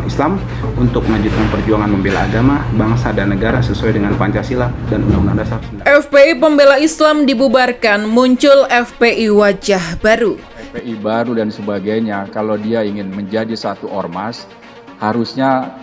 Persatuan Islam untuk melanjutkan perjuangan membela agama, bangsa dan negara sesuai dengan Pancasila dan Undang-Undang Dasar 1945. FPI Pembela Islam dibubarkan, muncul FPI wajah baru. FPI baru dan sebagainya, kalau dia ingin menjadi satu ormas, harusnya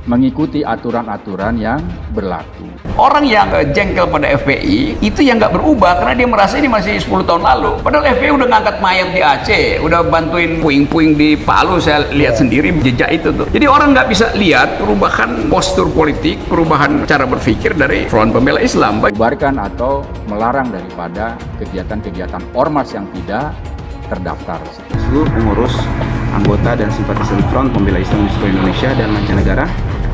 mengikuti aturan-aturan yang berlaku. Orang yang jengkel pada FPI itu yang nggak berubah karena dia merasa ini masih 10 tahun lalu. Padahal FPI udah ngangkat mayat di Aceh, udah bantuin puing-puing di Palu, saya lihat sendiri jejak itu tuh. Jadi orang nggak bisa lihat perubahan postur politik, perubahan cara berpikir dari Front Pembela Islam. Bubarkan atau melarang daripada kegiatan-kegiatan ormas yang tidak terdaftar. Seluruh pengurus, anggota dan simpatisan Front Pembela Islam di seluruh Indonesia dan mancanegara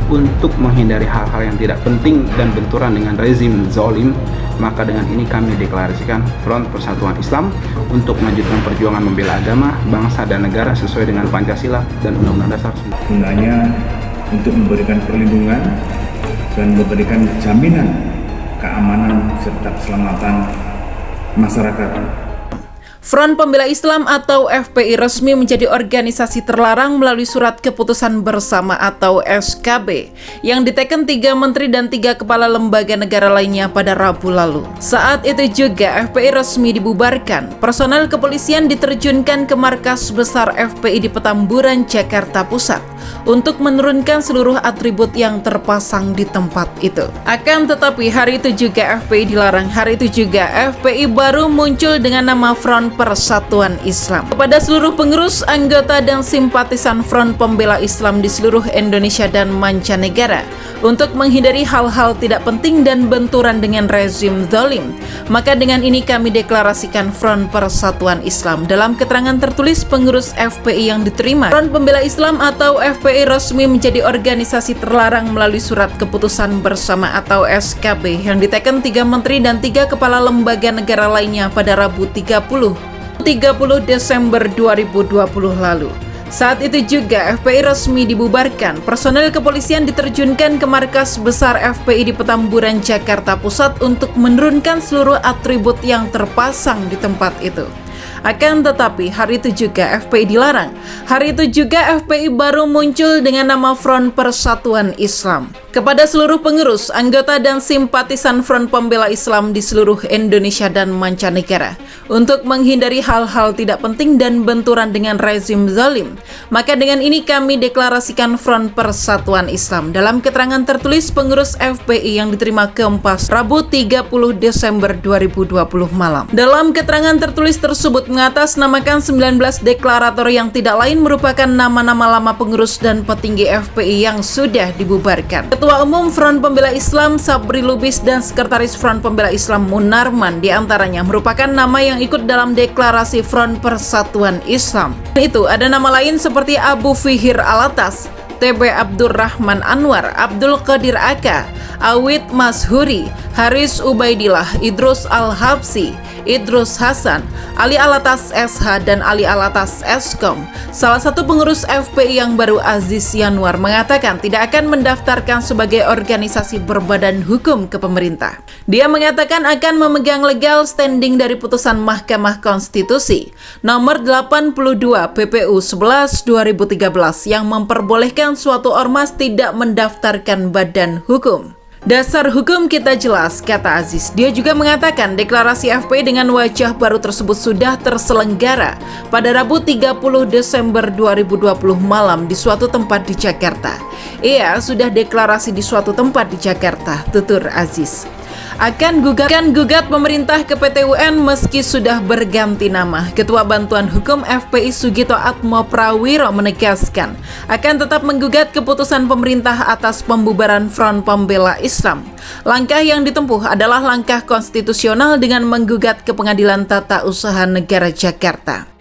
untuk menghindari hal-hal yang tidak penting dan benturan dengan rezim zalim, maka dengan ini kami deklarasikan Front Persatuan Islam untuk melanjutkan perjuangan membela agama, bangsa dan negara sesuai dengan Pancasila dan Undang-Undang Dasar 1945. Gunanya untuk memberikan perlindungan dan memberikan jaminan keamanan serta keselamatan masyarakat. Front Pembela Islam atau FPI resmi menjadi organisasi terlarang melalui Surat Keputusan Bersama atau SKB yang diteken 3 menteri dan 3 kepala lembaga negara lainnya pada Rabu lalu. Saat itu juga FPI resmi dibubarkan. Personel kepolisian diterjunkan ke markas besar FPI di Petamburan, Jakarta Pusat untuk menurunkan seluruh atribut yang terpasang di tempat itu. Akan tetapi hari itu juga FPI dilarang. Hari itu juga FPI baru muncul dengan nama Front Persatuan Islam. Kepada seluruh pengurus, anggota dan simpatisan Front Pembela Islam di seluruh Indonesia dan mancanegara untuk menghindari hal-hal tidak penting dan benturan dengan rezim zalim, maka dengan ini kami deklarasikan Front Persatuan Islam. Dalam keterangan tertulis pengurus FPI yang diterima, Front Pembela Islam atau FPI resmi menjadi organisasi terlarang melalui Surat Keputusan Bersama atau SKB yang diteken 3 menteri dan 3 kepala lembaga negara lainnya pada Rabu 30 Desember 2020 lalu. Saat itu juga FPI resmi dibubarkan. Personel kepolisian diterjunkan ke markas besar FPI di Petamburan, Jakarta Pusat untuk menurunkan seluruh atribut yang terpasang di tempat itu. Akan tetapi hari itu juga FPI dilarang. Hari itu juga FPI baru muncul dengan nama Front Persatuan Islam. Kepada seluruh pengurus, anggota dan simpatisan Front Pembela Islam di seluruh Indonesia dan mancanegara untuk menghindari hal-hal tidak penting dan benturan dengan rezim zalim, maka dengan ini kami deklarasikan Front Persatuan Islam. Dalam keterangan tertulis pengurus FPI yang diterima Kompas Rabu 30 Desember 2020 malam. Dalam keterangan tertulis tersebut mengatasnamakan 19 deklarator yang tidak lain merupakan nama-nama lama pengurus dan petinggi FPI yang sudah dibubarkan. Ketua Umum Front Pembela Islam Sabri Lubis dan Sekretaris Front Pembela Islam Munarman diantaranya merupakan nama yang ikut dalam deklarasi Front Persatuan Islam. Itu ada nama lain seperti Abu Fihir Alatas, TB Abdurrahman Anwar, Abdul Qadir Aka, Awid Mashuri, Haris Ubaidillah, Idrus Al-Habsi, Idrus Hasan, Ali Alatas SH, dan Ali Alatas Eskom. Salah satu pengurus FPI yang baru, Aziz Yanwar, mengatakan tidak akan mendaftarkan sebagai organisasi berbadan hukum ke pemerintah. Dia mengatakan akan memegang legal standing dari putusan Mahkamah Konstitusi nomor 82 PPU 11/2013 yang memperbolehkan suatu ormas tidak mendaftarkan badan hukum. Dasar hukum kita jelas, kata Aziz. Dia juga mengatakan deklarasi FPI dengan wajah baru tersebut sudah terselenggara pada Rabu 30 Desember 2020 malam di suatu tempat di Jakarta. Ia sudah deklarasi di suatu tempat di Jakarta, tutur Aziz. Akan gugat pemerintah ke PT UN meski sudah berganti nama. Ketua Bantuan Hukum FPI Sugito Atmo Prawiro menegaskan akan tetap menggugat keputusan pemerintah atas pembubaran Front Pembela Islam. Langkah yang ditempuh adalah langkah konstitusional dengan menggugat ke Pengadilan Tata Usaha Negara Jakarta.